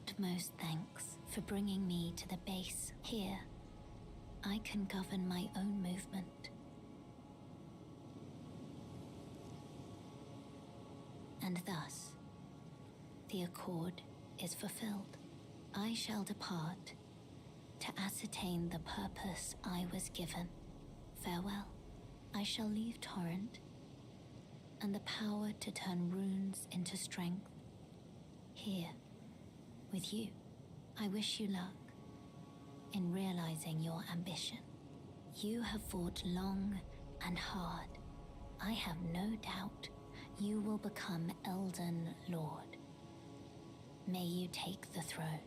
utmost thanks for bringing me to the base. Here, I can govern my own movement. And thus, the accord is fulfilled. I shall depart to ascertain the purpose I was given. Farewell. I shall leave Torrent and the power to turn runes into strength here with you. I wish you luck in realizing your ambition. You have fought long and hard. I have no doubt you will become Elden Lord. May you take the throne.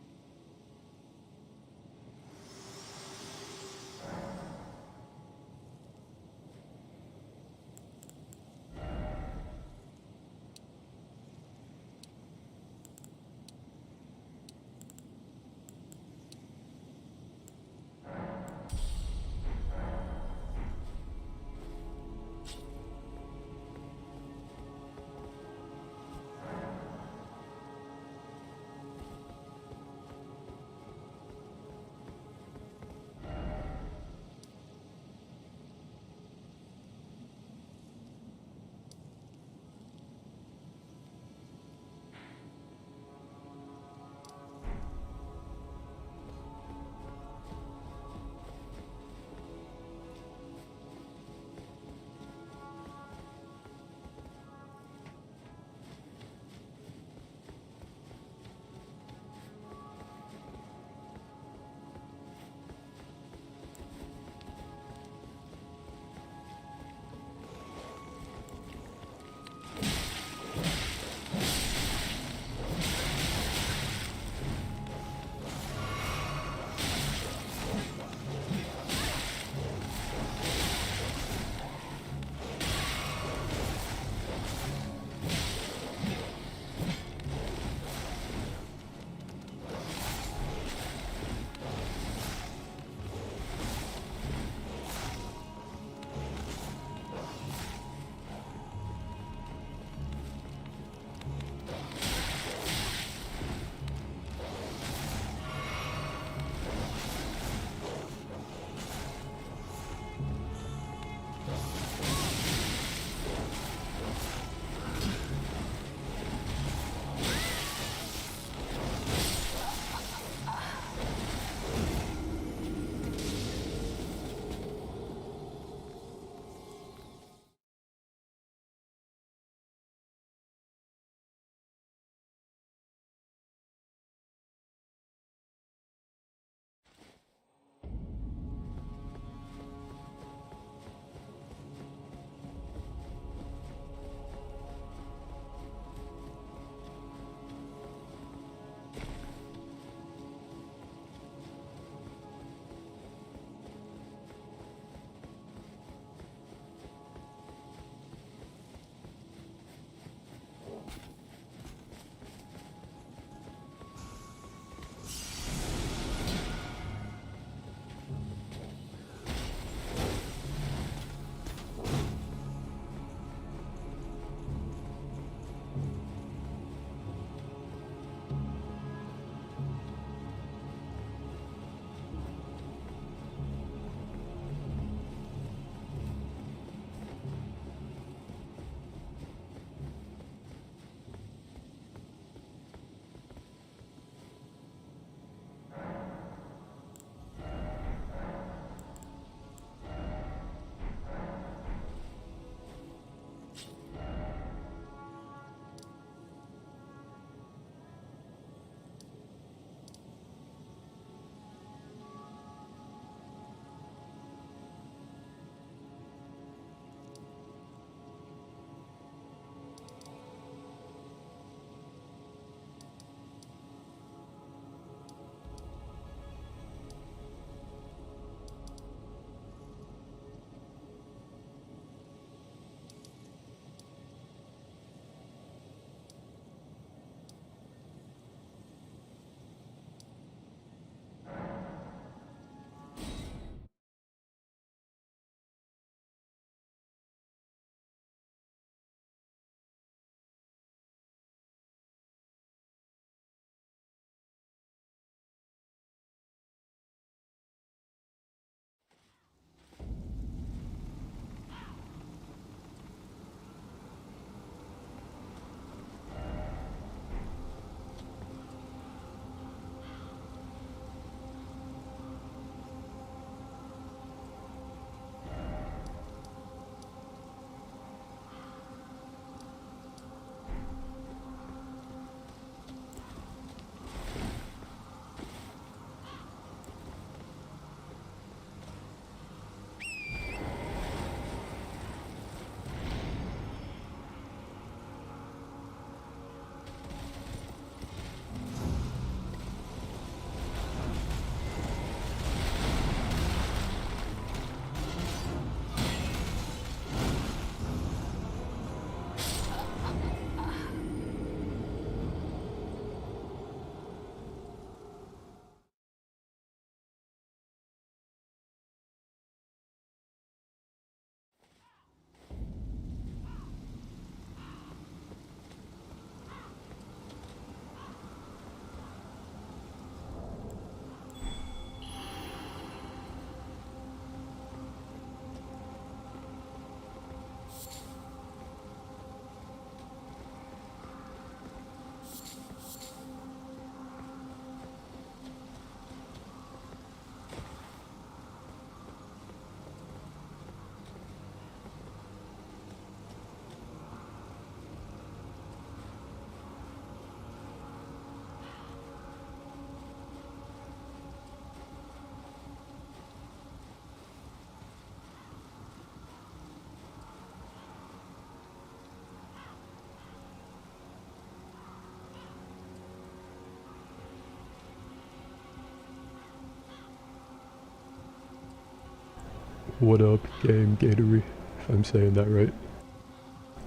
What up, Game Gatory, if I'm saying that right.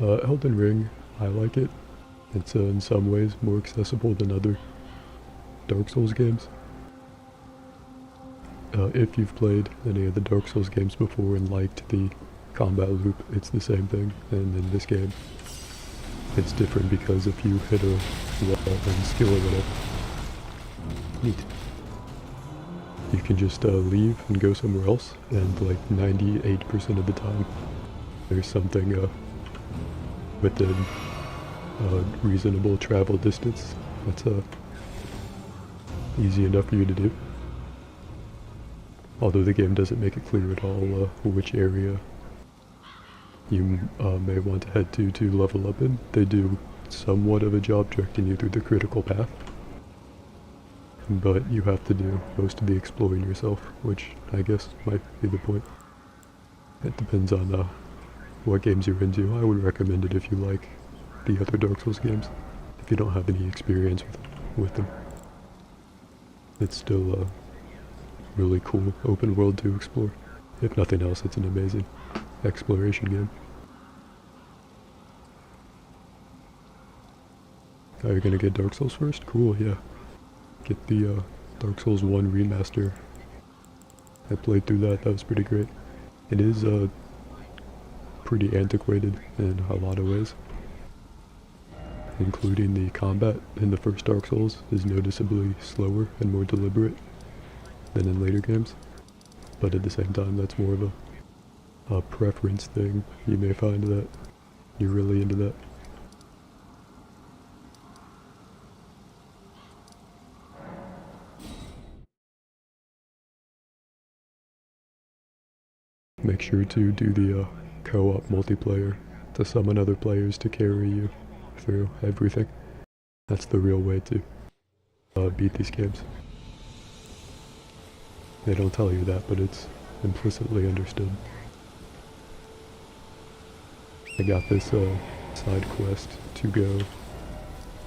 Elden Ring, I like it. It's in some ways more accessible than other Dark Souls games. If you've played any of the Dark Souls games before and liked the combat loop, it's the same thing, and in this game, it's different because if you hit a wall and skill or whatever, neat. You can just leave and go somewhere else, and like 98% of the time, there's something within a reasonable travel distance that's easy enough for you to do. Although the game doesn't make it clear at all which area you may want to head to level up in. They do somewhat of a job directing you through the critical path, but you have to do most of the exploring yourself, which I guess might be the point. It depends on what games you're into. I would recommend it if you like the other Dark Souls games, if you don't have any experience with them. It's still a really cool open world to explore. If nothing else, it's an amazing exploration game. Are you gonna get Dark Souls first? Cool, yeah. Get the Dark Souls 1 remaster. I played through that, that was pretty great. It is pretty antiquated in a lot of ways, including the combat in the first Dark Souls is noticeably slower and more deliberate than in later games, but at the same time that's more of a preference thing. You may find that you're really into that. Make sure to do the co-op multiplayer to summon other players to carry you through everything. That's the real way to beat these games. They don't tell you that, but it's implicitly understood. I got this side quest to go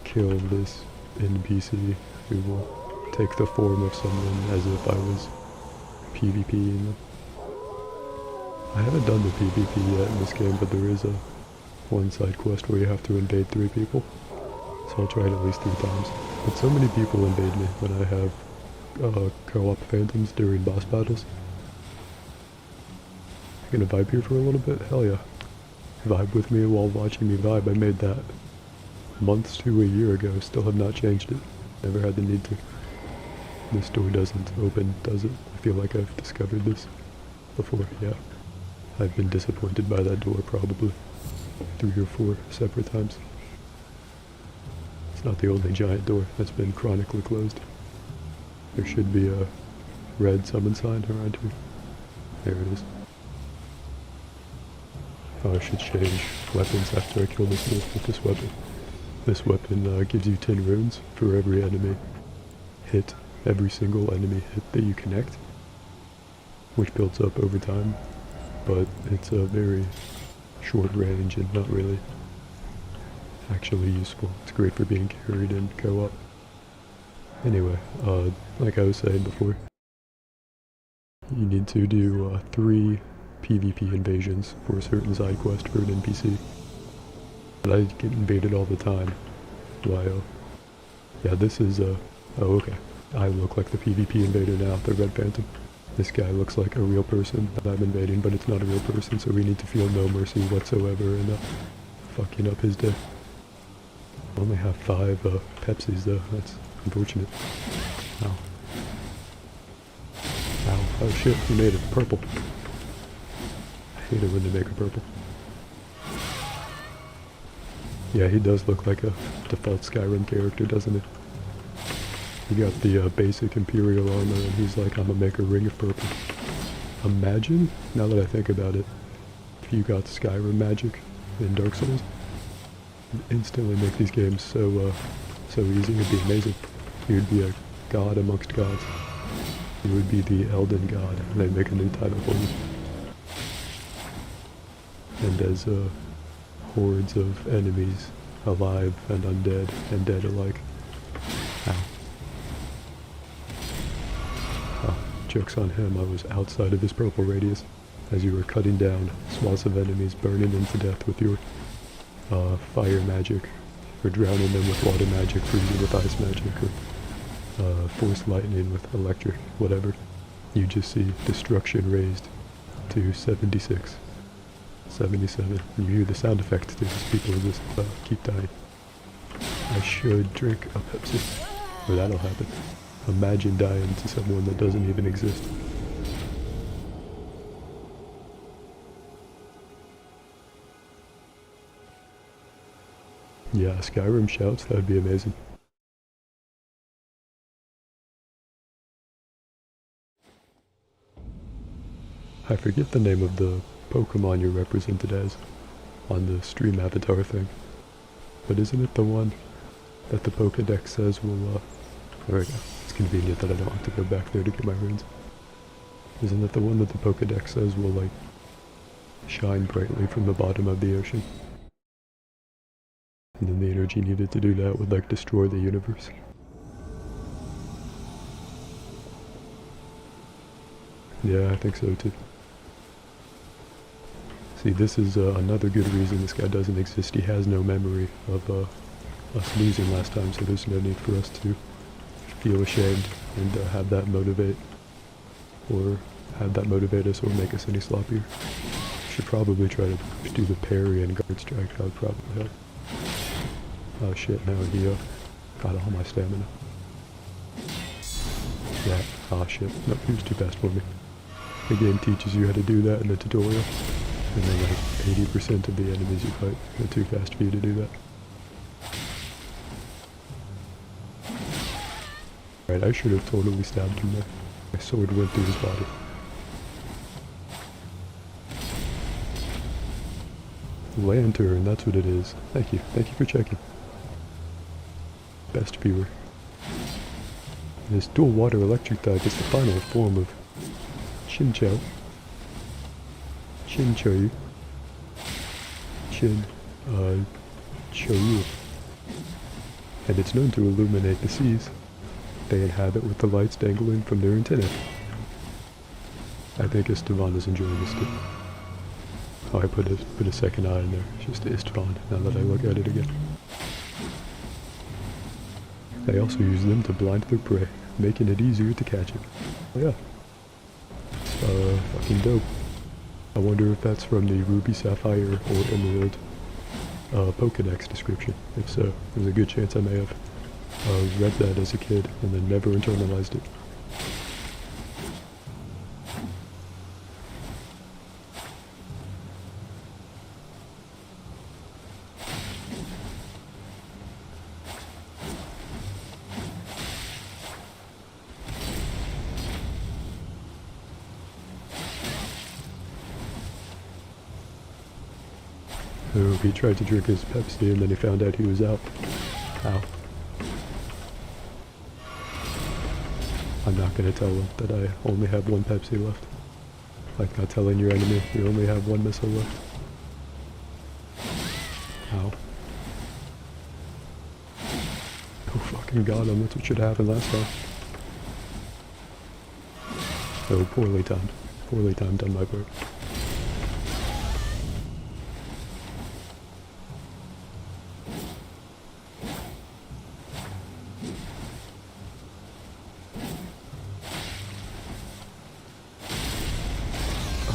kill this NPC who will take the form of someone as if I was PvPing them. I haven't done the PvP yet in this game, but there is one side quest where you have to invade 3 people. So I'll try it at least 3 times. But so many people invade me when I have co-op phantoms during boss battles. You gonna vibe here for a little bit? Hell yeah. Vibe with me while watching me vibe. I made that months to a year ago, still have not changed it. Never had the need to. This door doesn't open, does it? I feel like I've discovered this before, yeah. I've been disappointed by that door probably 3 or 4 separate times. It's not the only giant door that's been chronically closed. There should be a red summon sign around here. There it is. Oh, I should change weapons after I kill this wolf with this weapon. This weapon gives you 10 runes for every enemy hit, every single enemy hit that you connect, which builds up over time. But it's a very short range and not really actually useful. It's great for being carried in co-op. Anyway, like I was saying before, you need to do 3 PvP invasions for a certain side quest for an NPC. But I get invaded all the time. While, yeah, this is oh okay. I look like the PvP invader now, the Red Phantom. This guy looks like a real person that I'm invading, but it's not a real person, so we need to feel no mercy whatsoever in fucking up his day. I only have 5 Pepsis though, that's unfortunate. Ow. Ow. Oh shit, he made it purple. I hate it when they make it purple. Yeah, he does look like a default Skyrim character, doesn't he? He got the basic Imperial armor, and he's like, I'm gonna make a ring of purple. Imagine, now that I think about it, if you got Skyrim magic in Dark Souls, it'd instantly make these games so easy. It'd be amazing. You'd be a god amongst gods. You would be the Elden God, and they'd make a new title for you. And as hordes of enemies, alive and undead, and dead alike. Ow. Joke's on him, I was outside of his purple radius. as you were cutting down swaths of enemies, burning them to death with your fire magic, or drowning them with water magic, freezing with ice magic, or force lightning with electric, whatever. You just see destruction raised to 76, 77. You hear the sound effects too, as people just keep dying. I should drink a Pepsi, or that'll happen. Imagine dying to someone that doesn't even exist. Yeah, Skyrim shouts, that'd be amazing. I forget the name of the Pokemon you're represented as on the stream avatar thing, but isn't it the one that the Pokedex says will, there we go. It's convenient that I don't have to go back there to get my runes. Isn't it the one that the Pokedex says will, like, shine brightly from the bottom of the ocean? And then the energy needed to do that would, like, destroy the universe. Yeah, I think so too. See, this is another good reason this guy doesn't exist. He has no memory of us losing last time, so there's no need for us to feel ashamed and have that motivate, or have that motivate us or make us any sloppier. Should probably try to do the parry and guard strike. That would probably help. Oh shit, now he got all my stamina. Yeah, ah shit, nope, he was too fast for me. The game teaches you how to do that in the tutorial, and then like 80% of the enemies you fight are too fast for you to do that. Right, I should have totally stabbed him there. My sword went through his body. Lantern, that's what it is. Thank you for checking. Best viewer. This dual water electric type is the final form of Chinchou. Chinchou. Choyu. And it's known to illuminate the seas they inhabit with the lights dangling from their antennae. I think Esteban is enjoying this too. Oh, I put a second eye in there. It's just Istvan, now that I look at it again. They also use them to blind their prey, making it easier to catch it. Oh yeah. Fucking dope. I wonder if that's from the Ruby, Sapphire, or Emerald Pokedex description. If so, there's a good chance I may have read that as a kid and then never internalized it. So he tried to drink his Pepsi and then he found out he was out. Ow. I'm not gonna tell him that I only have one Pepsi left. Like not telling your enemy you only have one missile left. Ow. Oh fucking got him, that's what should have happened last time. Oh, poorly timed. Poorly timed on my part.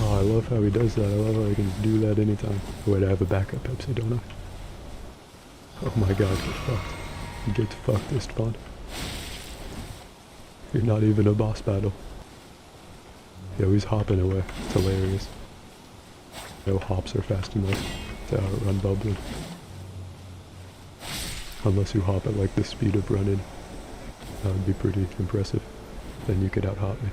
I love how he does that. I love how he can do that anytime. Wait, I have a backup Pepsi, don't I? Oh my god, get fucked. Get fucked, Istvan. You're not even a boss battle. Yo, he's hopping away. It's hilarious. No hops are fast enough to outrun Bubbly. Unless you hop at like the speed of running. That would be pretty impressive. Then you could out-hop me.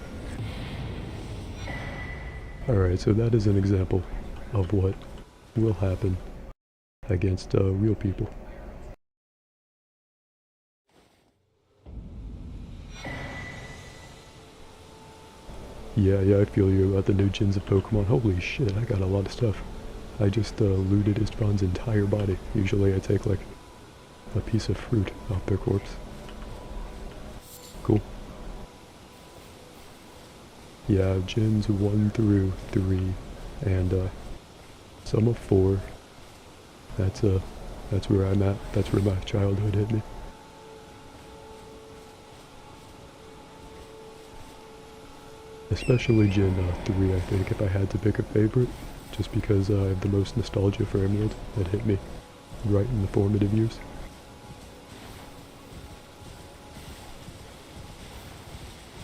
Alright, so that is an example of what will happen against real people. Yeah, I feel you about the new gens of Pokemon. Holy shit, I got a lot of stuff. I just looted Istvan's entire body. Usually I take like a piece of fruit off their corpse. Cool. Yeah, gens 1 through 3 and sum of 4. That's where I'm at. That's where my childhood hit me. Especially Gen 3, I think, if I had to pick a favorite, just because I have the most nostalgia for Emerald that hit me right in the formative years.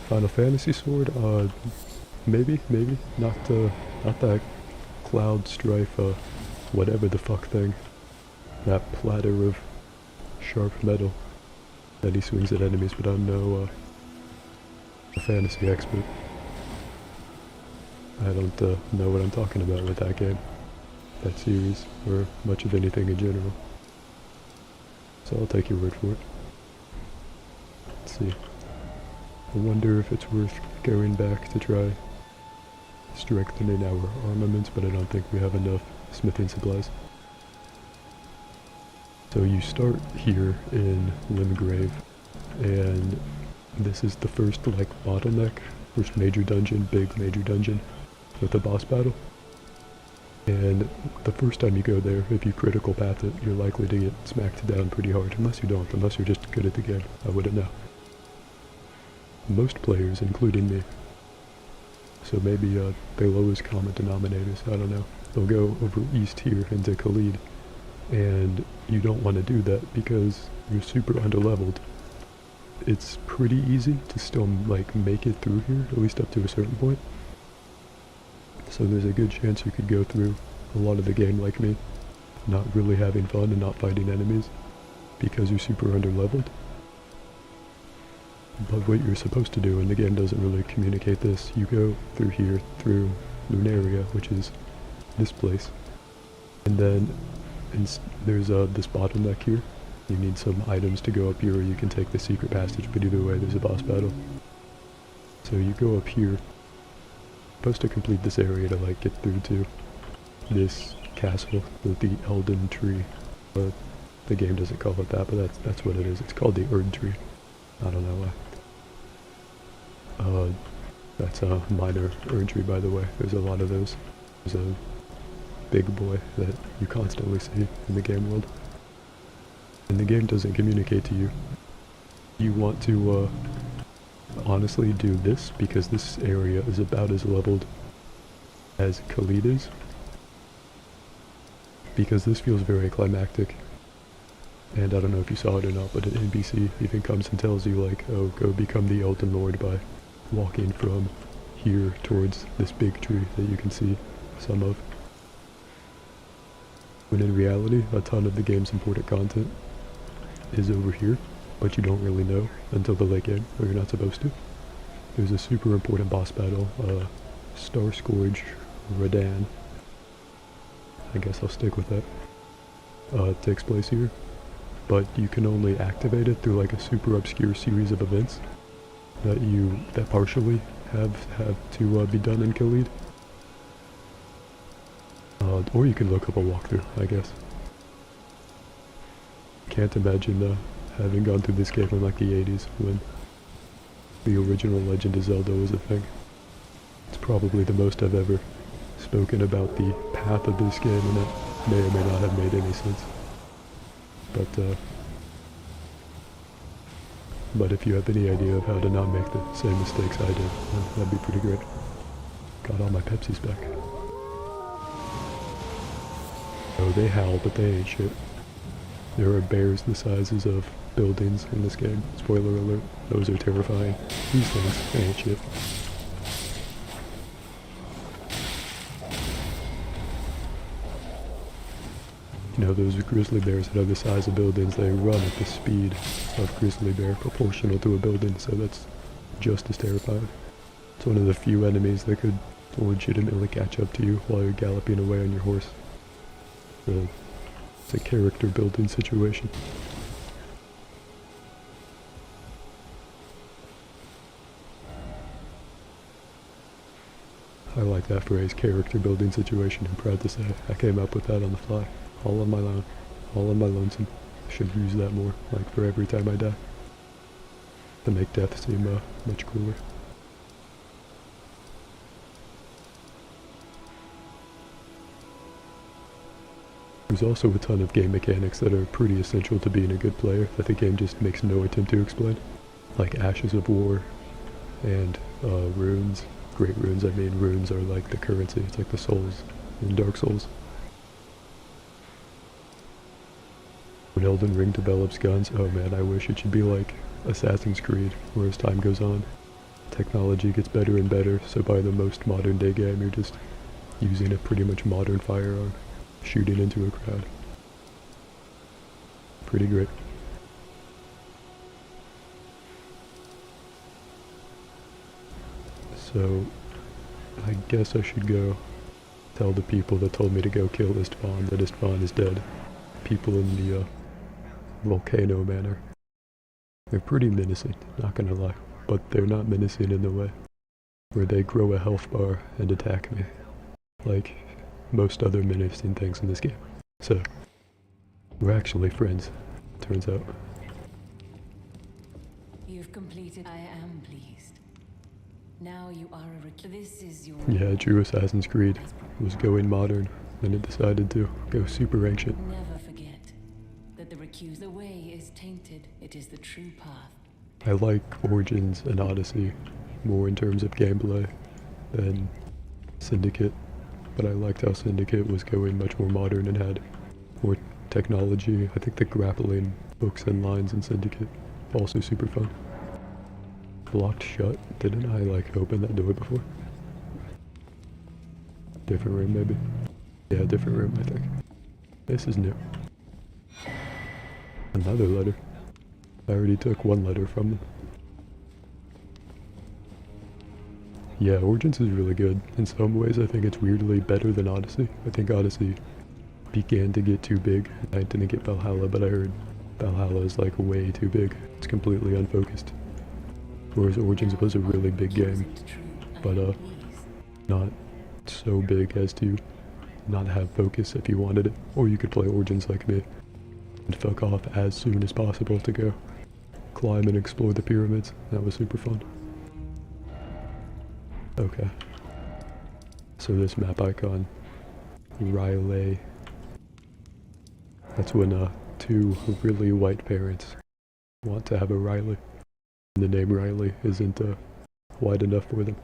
Final Fantasy Sword, maybe, not that Cloud Strife, whatever the fuck thing. That platter of sharp metal that he swings at enemies, but I'm no a fantasy expert. I don't know what I'm talking about with that game, that series, or much of anything in general. So I'll take your word for it. Let's see. I wonder if it's worth going back to try strengthening our armaments, but I don't think we have enough smithing supplies. So you start here in Limgrave, and this is the first like bottleneck, first major dungeon, big major dungeon with a boss battle. And the first time you go there, if you critical path it, you're likely to get smacked down pretty hard, unless you don't, unless you're just good at the game. I wouldn't know. Most players, including me. So maybe the lowest common denominators, I don't know. They'll go over east here into Khalid, and you don't want to do that because you're super underleveled. It's pretty easy to still like make it through here, at least up to a certain point. So there's a good chance you could go through a lot of the game like me, not really having fun and not fighting enemies because you're super underleveled. But what you're supposed to do, and the game doesn't really communicate this, you go through here, through Lunaria, which is this place, and then there's this bottleneck here. You need some items to go up here, or you can take the secret passage, but either way there's a boss battle. So you go up here, supposed to complete this area to like get through to this castle with the Elden Tree. But the game doesn't call it that, but that's what it is. It's called the Erd Tree. I don't know why. That's a minor Erd Tree, by the way. There's a lot of those. There's a big boy that you constantly see in the game world. And the game doesn't communicate to you. You want to honestly do this because this area is about as leveled as Khalid is. Because this feels very climactic. And I don't know if you saw it or not, but an NPC even comes and tells you like, oh, go become the Elden Lord by walking from here towards this big tree that you can see some of. When in reality, a ton of the game's important content is over here, but you don't really know until the late game, or you're not supposed to. There's a super important boss battle, Star Scourge Radan. I guess I'll stick with that. It takes place here, but you can only activate it through like a super obscure series of events that partially have to be done in Khalid. Or you can look up a walkthrough, I guess. Can't imagine having gone through this game in like the 80s when the original Legend of Zelda was a thing. It's probably the most I've ever spoken about the path of this game, and it may or may not have made any sense. But if you have any idea of how to not make the same mistakes I did, then that'd be pretty great. Got all my Pepsis back. Oh, they howl, but they ain't shit. There are bears the sizes of buildings in this game. Spoiler alert, those are terrifying. These things, they ain't shit. You know, those grizzly bears that are the size of buildings, they run at the speed of grizzly bear proportional to a building, so that's just as terrifying. It's one of the few enemies that could legitimately catch up to you while you're galloping away on your horse. It's a character building situation. I like that phrase, character building situation. I'm proud to say I came up with that on the fly. All on my lonesome. I should use that more, like for every time I die. To make death seem much cooler. There's also a ton of game mechanics that are pretty essential to being a good player that the game just makes no attempt to explain. Like Ashes of War and runes. Great runes, I mean runes are like the currency, it's like the souls in Dark Souls. When Elden Ring develops guns, oh man, I wish it should be like Assassin's Creed, where as time goes on, technology gets better and better, so by the most modern day game, you're just using a pretty much modern firearm, shooting into a crowd. Pretty great. So, I guess I should go tell the people that told me to go kill Istvan that Istvan is dead. People in the Volcano Manor. They're pretty menacing, not gonna lie, but they're not menacing in the way where they grow a health bar and attack me, like most other menacing things in this game. So, we're actually friends, turns out. You've completed. I am pleased. Now you are a this is your... Yeah, true Assassin's Creed was going modern, and it decided to go super ancient. Never forget that the way is tainted. It is the true path. I like Origins and Odyssey more in terms of gameplay than Syndicate, but I liked how Syndicate was going much more modern and had more technology. I think the grappling hooks and lines in Syndicate also super fun. Blocked shut? Didn't I like open that door before? Different room maybe? Yeah, different room I think. This is new. Another letter. I already took one letter from them. Yeah, Origins is really good. In some ways I think it's weirdly better than Odyssey. I think Odyssey began to get too big. I didn't get Valhalla, but I heard Valhalla is like way too big. It's completely unfocused. Whereas Origins was a really big game, but not so big as to not have focus if you wanted it. Or you could play Origins like me and fuck off as soon as possible to go climb and explore the pyramids. That was super fun. Okay. So this map icon, Riley. That's when two really white parents want to have a Riley. The name Riley isn't wide enough for them.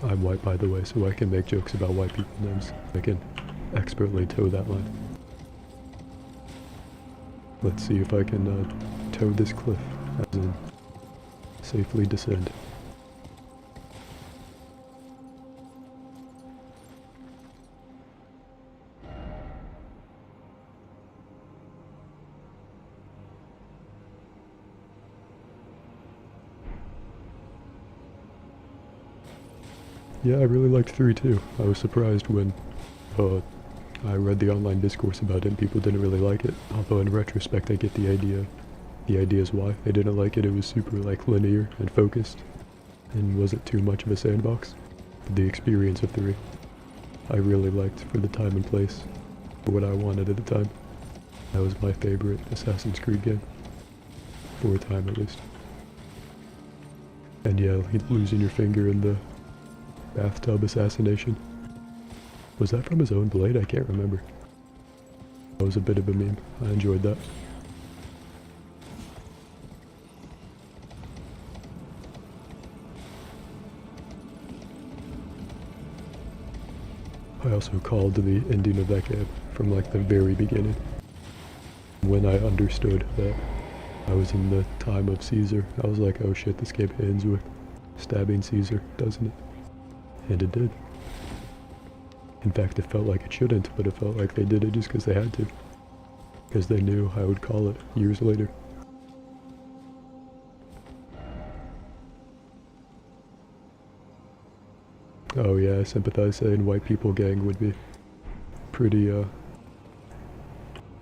I'm white, by the way, so I can make jokes about white people's names. I can expertly toe that line. Let's see if I can toe this cliff, as in safely descend. Yeah, I really liked 3 too. I was surprised when I read the online discourse about it and people didn't really like it. Although in retrospect I get the idea. The idea is why they didn't like it. It was super like linear and focused and wasn't too much of a sandbox. But the experience of 3 I really liked for the time and place, for what I wanted at the time. That was my favorite Assassin's Creed game. For a time at least. And yeah, losing your finger in the bathtub assassination. Was that from his own blade? I can't remember. That was a bit of a meme. I enjoyed that. I also called the ending of that game from like the very beginning. When I understood that I was in the time of Caesar, I was like, oh shit, this game ends with stabbing Caesar, doesn't it? And it did. In fact, it felt like it shouldn't, but it felt like they did it just because they had to. Because they knew I would call it years later. Oh yeah, I sympathize saying white people gang would be pretty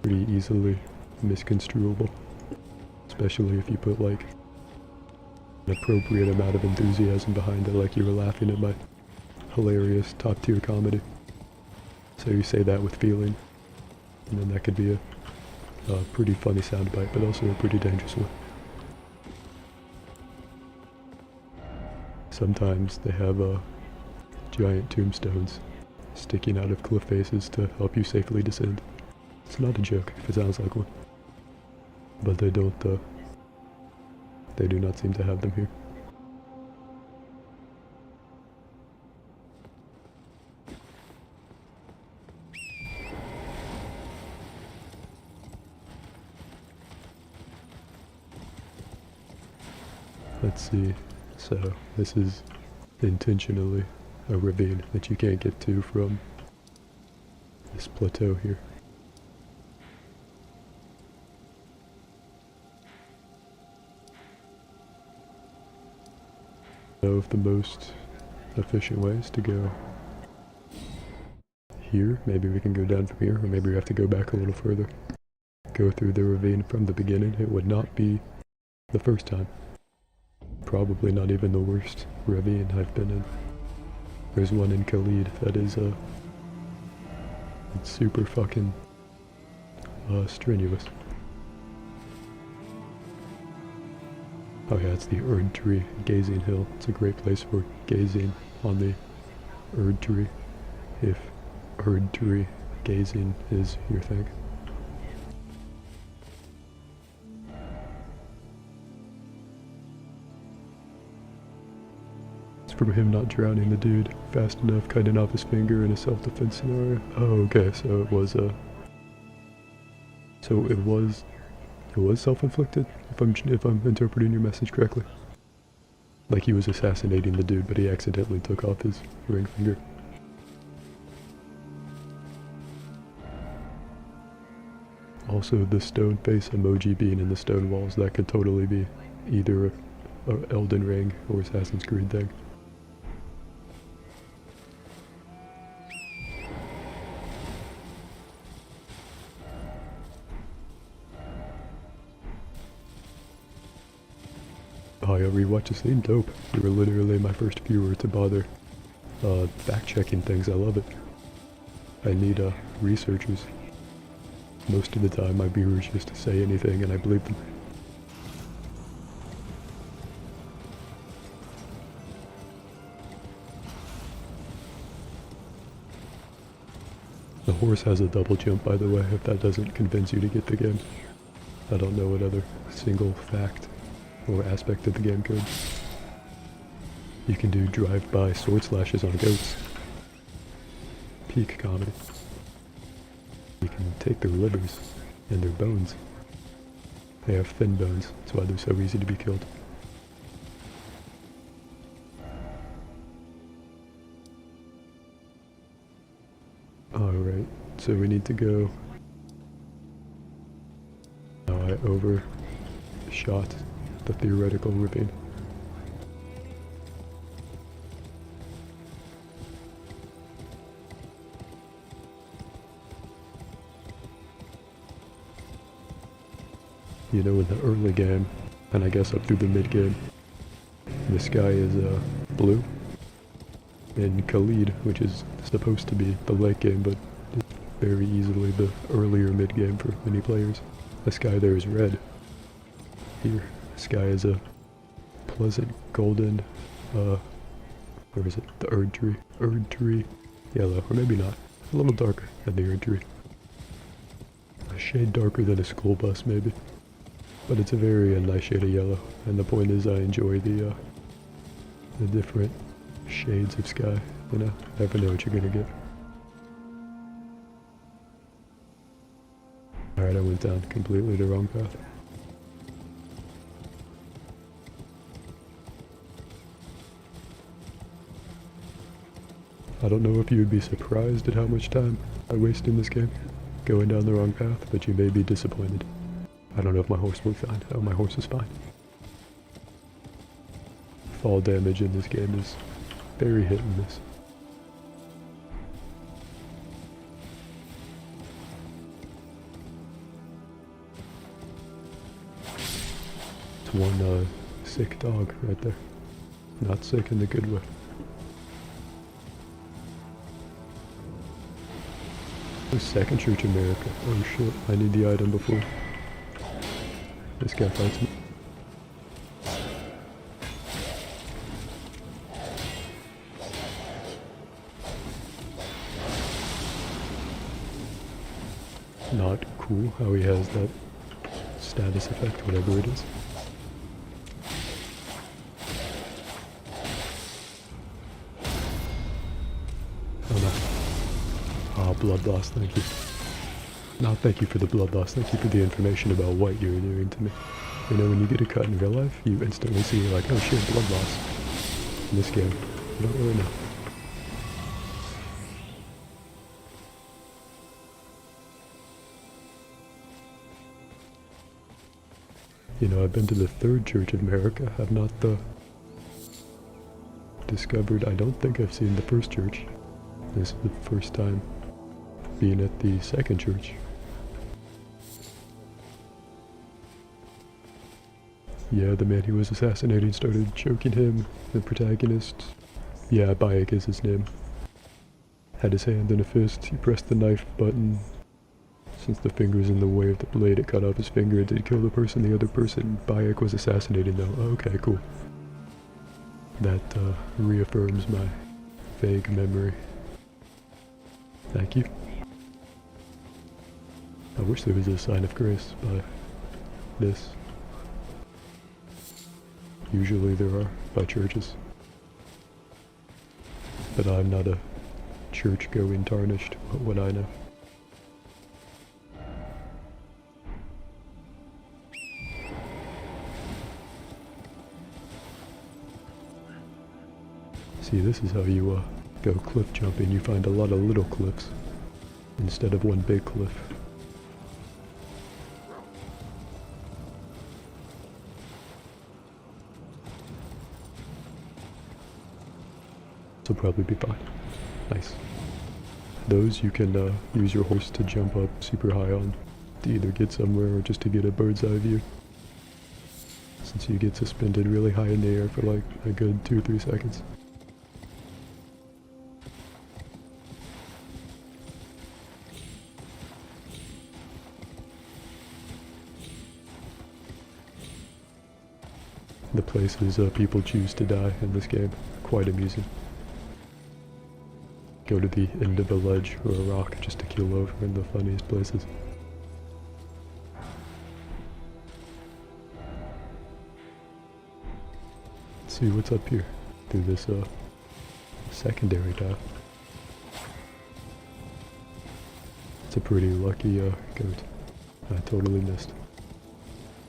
easily misconstruable. Especially if you put like an appropriate amount of enthusiasm behind it, like you were laughing at my hilarious top tier comedy. So you say that with feeling, and then that could be a pretty funny soundbite, but also a pretty dangerous one. sometimes they have giant tombstones sticking out of cliff faces to help you safely descend. It's not a joke if it sounds like one. But they don't, they do not seem to have them here. Let's see, so this is intentionally a ravine that you can't get to from this plateau here. Know of the most efficient ways to go here. Maybe we can go down from here, or maybe we have to go back a little further. Go through the ravine from the beginning. It would not be the first time. Probably not even the worst ravine I've been in. There's one in Khalid that is it's super fucking strenuous. Oh yeah, it's the Erd Tree Gazing Hill. It's a great place for gazing on the Erd Tree, if Erd Tree gazing is your thing. It's from him not drowning the dude fast enough, cutting off his finger in a self-defense scenario. Oh, okay, so it was self-inflicted, if I'm interpreting your message correctly. Like he was assassinating the dude, but he accidentally took off his ring finger. Also, the stone face emoji being in the stone walls, that could totally be either a Elden Ring or Assassin's Creed thing. Oh yeah, rewatch the scene, dope. You were literally my first viewer to bother fact-checking things. I love it. I need researchers. Most of the time my viewers just say anything and I believe them. The horse has a double jump, by the way, if that doesn't convince you to get the game. I don't know what other single fact or aspect of the game could. You can do drive-by sword slashes on goats. Peak comedy. You can take their livers and their bones. They have thin bones, that's why they're so easy to be killed. Alright, so we need to go... Now I overshot the theoretical ravine. You know, in the early game, and I guess up through the mid game, the sky is blue. In Khalid, which is supposed to be the late game, but it's very easily the earlier mid game for many players, the sky there is red. Here, the sky is a pleasant golden, where is it? The Erd Tree yellow, or maybe not. A little darker than the Erd Tree. A shade darker than a school bus, maybe. But it's a very nice shade of yellow, and the point is I enjoy the different shades of sky, you know? Never know what you're gonna get. Alright, I went down completely the wrong path. I don't know if you would be surprised at how much time I waste in this game, going down the wrong path, but you may be disappointed. I don't know if my horse will be fine. Oh, my horse is fine. Fall damage in this game is very hit and miss. It's one sick dog right there. Not sick in the good way. The Second Church America. Oh shit, I need the item before this guy fights me. cool how he has that status effect, whatever it is. Oh no. Oh, blood loss, thank you. No, thank you for the blood loss, thank you for the information about what you were doing to me. You know, when you get a cut in real life, you instantly see, like, oh shit, blood loss. In this game, you don't really know. You know, I've been to the Third Church of America. I've not discovered, I don't think I've seen the First Church. This is the first time being at the Second Church. Yeah, the man he was assassinating started choking him, the protagonist. Yeah, Bayek is his name. Had his hand in a fist, he pressed the knife button. Since the finger's in the way of the blade, it cut off his finger. It did kill the person. The other person, Bayek, was assassinating though. Oh, okay, cool. That reaffirms my vague memory. Thank you. I wish there was a sign of grace by this. Usually there are by churches. But I'm not a church-going tarnished, what would I know? See, this is how you go cliff jumping. You find a lot of little cliffs instead of one big cliff. This will probably be fine. Nice. Those you can use your horse to jump up super high on to either get somewhere or just to get a bird's eye view. Since you get suspended really high in the air for like a good 2 or 3 seconds. The places people choose to die in this game, quite amusing. Go to the end of a ledge or a rock just to keel over in the funniest places. Let's see what's up here through this secondary path. It's a pretty lucky goat. I totally missed.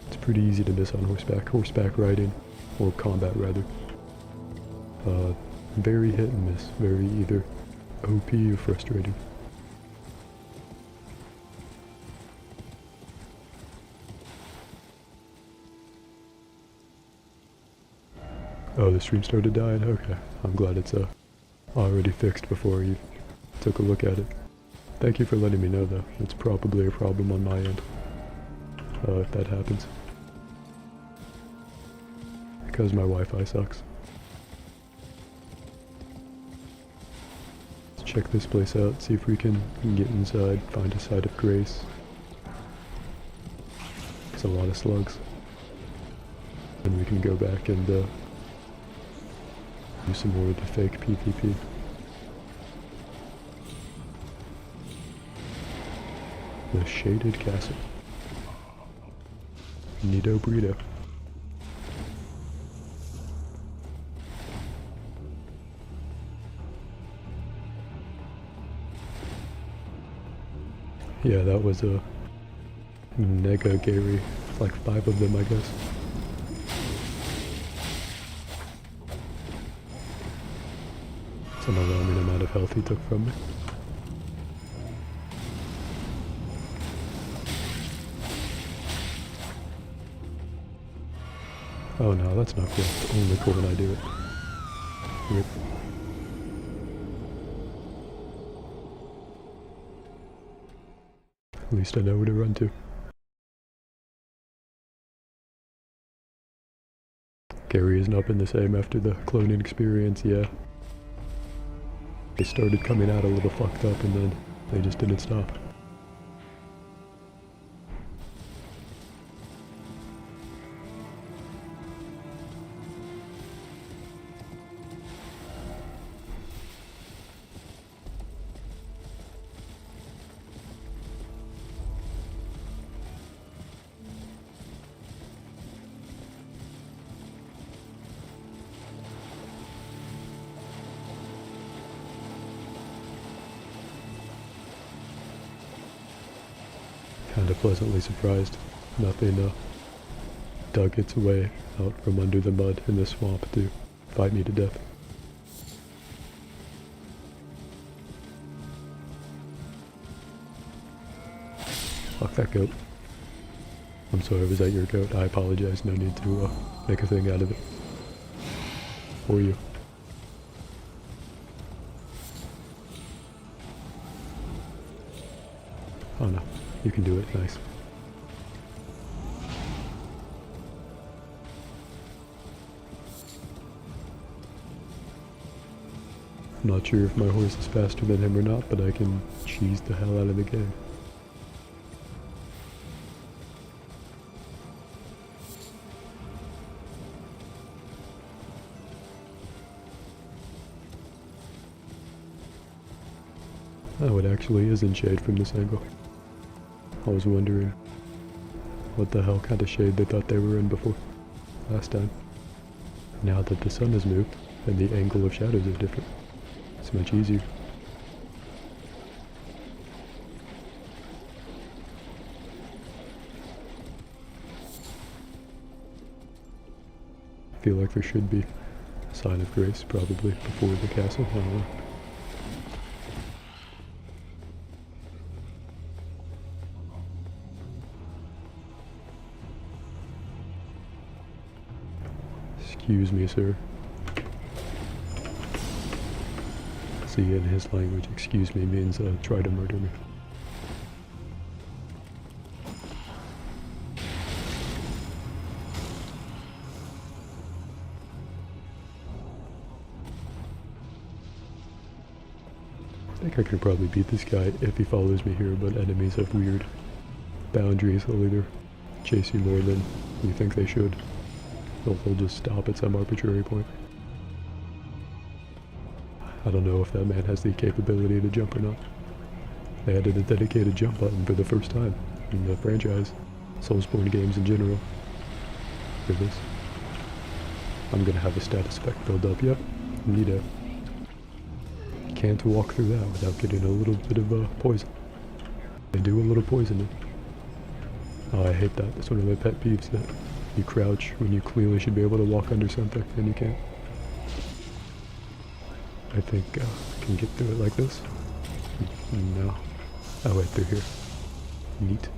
It's pretty easy to miss on horseback riding, or combat rather. Very hit and miss, very either OP or frustrating. Oh, the stream started dying? Okay, I'm glad it's already fixed before you took a look at it. Thank you for letting me know though, it's probably a problem on my end, if that happens. Because my Wi-Fi sucks. Let's check this place out, see if we can get inside, find a site of grace. It's a lot of slugs. And we can go back and do some more of the fake PvP. The Shaded Castle. Nido Burrito. Yeah, that was a Nega Gary, like 5 of them I guess. It's an alarming amount of health he took from me. Oh no, that's not cool. It's only cool when I do it. Rip. At least I know where to run to. Gary has not been the same after the cloning experience, yeah. They started coming out a little fucked up and then they just didn't stop. kind of pleasantly surprised. Nothing dug its way out from under the mud in the swamp to fight me to death. Fuck that goat. I'm sorry, was that your goat? I apologize, no need to make a thing out of it. For you. Oh no, you can do it, nice. I'm not sure if my horse is faster than him or not, but I can cheese the hell out of the game. Oh, it actually is in shade from this angle. I was wondering what the hell kind of shade they thought they were in before, last time. Now that the sun has moved, and the angle of shadows is different, it's much easier. I feel like there should be a sign of grace, probably, before the castle, I don't know. Excuse me, sir. See, in his language, excuse me means try to murder me. I think I could probably beat this guy if he follows me here, but enemies have weird boundaries. They'll either chase you more than you think they should. They'll just stop at some arbitrary point. I don't know if that man has the capability to jump or not. They added a dedicated jump button for the first time in the franchise, Soulsborne games in general, for this. I'm gonna have a status effect build up, yep, neato. Can't walk through that without getting a little bit of poison. They do a little poisoning. Oh, I hate that. It's one of my pet peeves that you crouch when you clearly should be able to walk under something and you can't. I think I can get through it like this. No. Oh wait, they're here. Neat.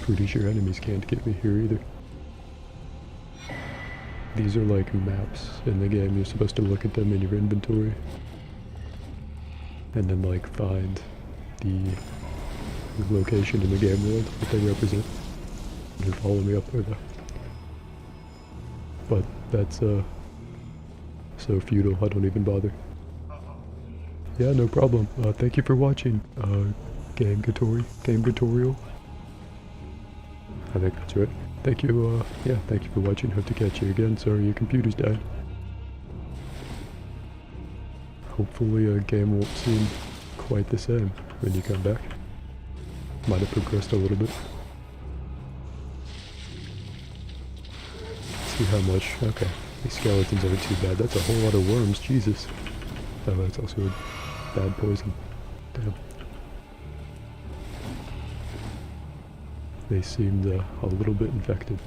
Pretty sure enemies can't get me here either. These are like maps in the game. You're supposed to look at them in your inventory. And then like find the location in the game world that they represent. You follow me up there though. But that's so futile, I don't even bother. Yeah, no problem. Thank you for watching, Game Tutorial. I think that's right. Thank you, yeah, thank you for watching. Hope to catch you again. Sorry your computer's died. Hopefully a game won't seem quite the same when you come back. Might have progressed a little bit. See how much, okay. These skeletons aren't too bad. That's a whole lot of worms, Jesus. Oh, that's also a bad poison. Damn. They seemed a little bit infected.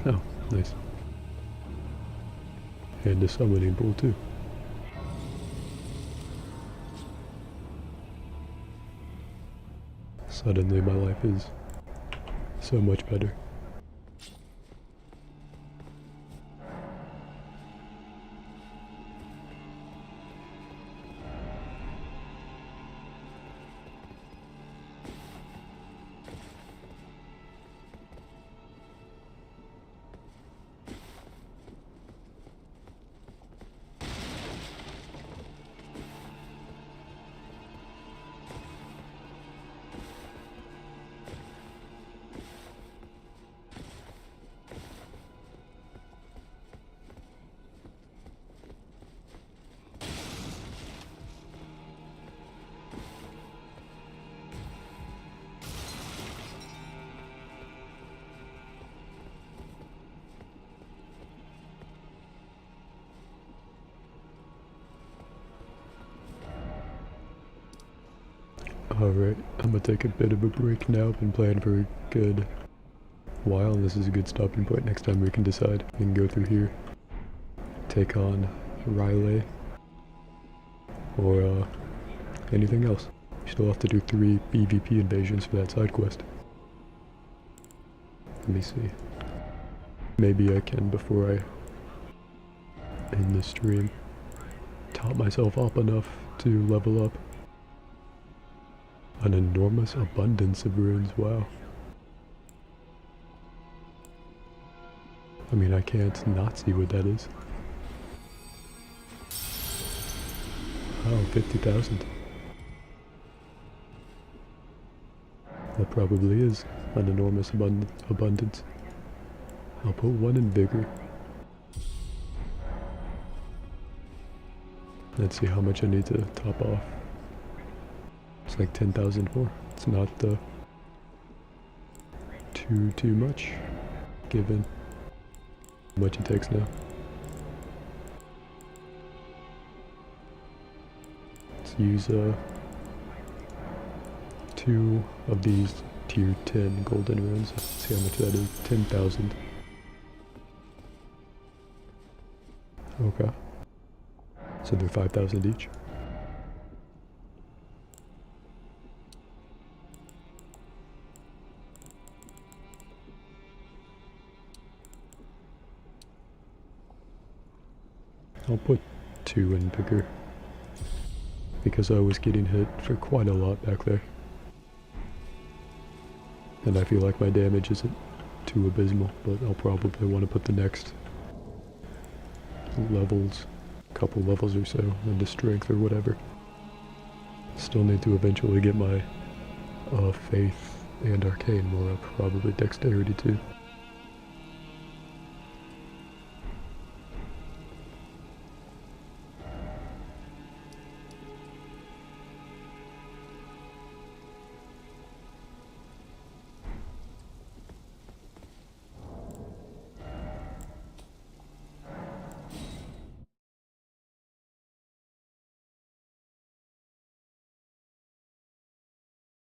Oh, nice. And a summoning pool too. Suddenly my life is so much better. Alright, I'm gonna take a bit of a break now. Been playing for a good while, and this is a good stopping point. Next time we can decide. We can go through here, take on Riley, or anything else. We still have to do 3 PvP invasions for that side quest. Let me see. Maybe I can, before I end the stream, top myself up enough to level up. An enormous abundance of runes, wow. I mean, I can't not see what that is. Oh, 50,000. That probably is an enormous abundance. I'll put 1 in Vigor. Let's see how much I need to top off. It's like 10,000 more. It's not too much, given how much it takes now. Let's use 2 of these tier 10 golden runes. Let's see how much that is. 10,000. Okay. So they're 5,000 each. I'll put 2 in Vigor, because I was getting hit for quite a lot back there. And I feel like my damage isn't too abysmal, but I'll probably want to put the next levels, couple levels or so, into strength or whatever. Still need to eventually get my faith and arcane more up, probably dexterity too.